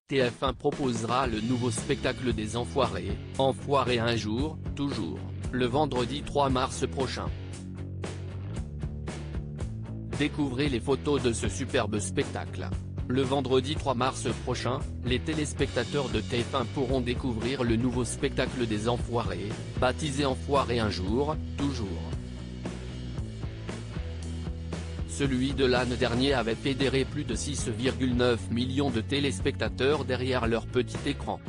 TF1 proposera le nouveau spectacle des Enfoirés, Enfoirés un jour, toujours, le vendredi 3 mars prochain. Découvrez les photos de ce superbe spectacle. Le vendredi 3 mars prochain, les téléspectateurs de TF1 pourront découvrir le nouveau spectacle des Enfoirés, baptisé Enfoirés un jour, toujours. Celui de l'année dernière avait fédéré plus de 6,9 millions de téléspectateurs derrière leur petit écran.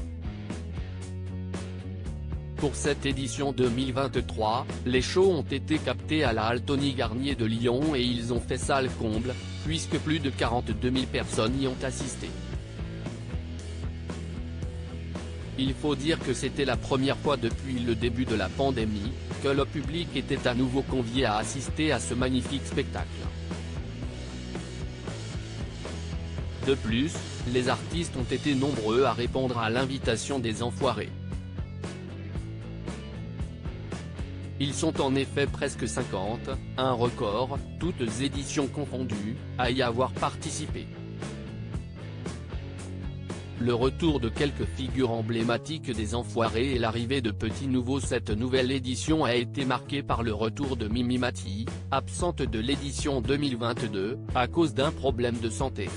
Pour cette édition 2023, les shows ont été captés à la Halle Tony Garnier de Lyon et ils ont fait salle comble, puisque plus de 42 000 personnes y ont assisté. Il faut dire que c'était la première fois depuis le début de la pandémie, que le public était à nouveau convié à assister à ce magnifique spectacle. De plus, les artistes ont été nombreux à répondre à l'invitation des Enfoirés. Ils sont en effet presque 50, un record, toutes éditions confondues, à y avoir participé. Le retour de quelques figures emblématiques des Enfoirés et l'arrivée de petits nouveaux. Cette nouvelle édition a été marquée par le retour de Mimi Mati, absente de l'édition 2022, à cause d'un problème de santé.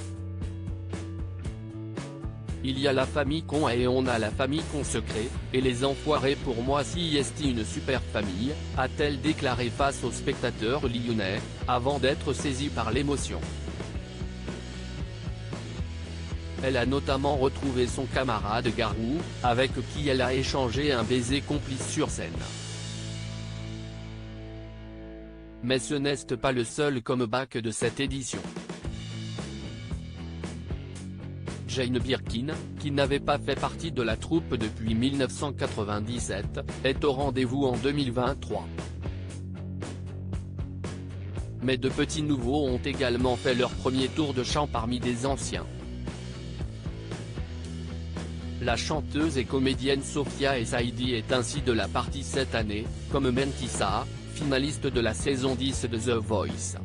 Il y a la famille Con et on a la famille Consecrée, et les Enfoirés pour moi si est une super famille, a-t-elle déclaré face aux spectateurs lyonnais, avant d'être saisie par l'émotion. Elle a notamment retrouvé son camarade Garou, avec qui elle a échangé un baiser complice sur scène. Mais ce n'est pas le seul comeback de cette édition. Jane Birkin, qui n'avait pas fait partie de la troupe depuis 1997, est au rendez-vous en 2023. Mais de petits nouveaux ont également fait leur premier tour de chant parmi des anciens. La chanteuse et comédienne Sophia Essaidi est ainsi de la partie cette année, comme Mentissa, finaliste de la saison 10 de The Voice.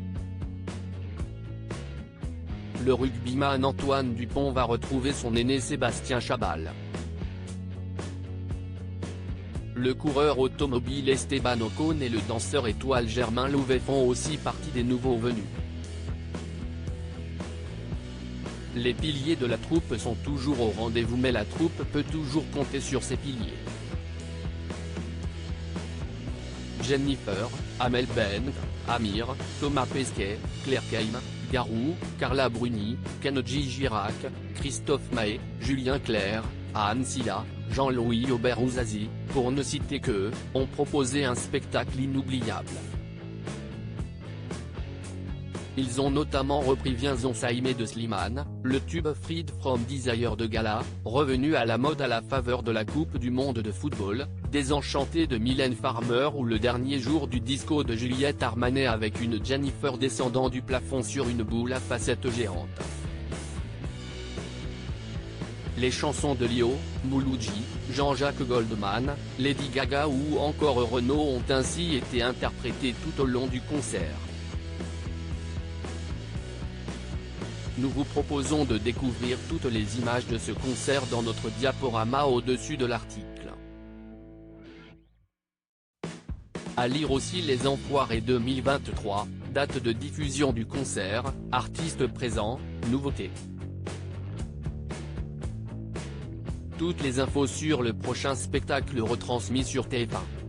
Le rugbyman Antoine Dupont va retrouver son aîné Sébastien Chabal. Le coureur automobile Esteban Ocon et le danseur étoile Germain Louvet font aussi partie des nouveaux venus. Les piliers de la troupe sont toujours au rendez-vous mais la troupe peut toujours compter sur ses piliers. Jennifer, Amel Bent, Amir, Thomas Pesquet, Claire Keim, Garou, Carla Bruni, Kenji Girac, Christophe Mahé, Julien Clerc, Anne Silla, Jean-Louis Aubert-Ouzazi, pour ne citer qu'eux, ont proposé un spectacle inoubliable. Ils ont notamment repris Viens on s'aimer de Slimane, le tube Freed from Desire de Gala, revenu à la mode à la faveur de la Coupe du monde de football, Désenchanté de Mylène Farmer ou le dernier jour du disco de Juliette Armanet avec une Jennifer descendant du plafond sur une boule à facettes géante. Les chansons de Lio, Mouloudji, Jean-Jacques Goldman, Lady Gaga ou encore Renaud ont ainsi été interprétées tout au long du concert. Nous vous proposons de découvrir toutes les images de ce concert dans notre diaporama au-dessus de l'article. À lire aussi les Enfoirés 2023, date de diffusion du concert, artistes présents, nouveautés. Toutes les infos sur le prochain spectacle retransmis sur TF1.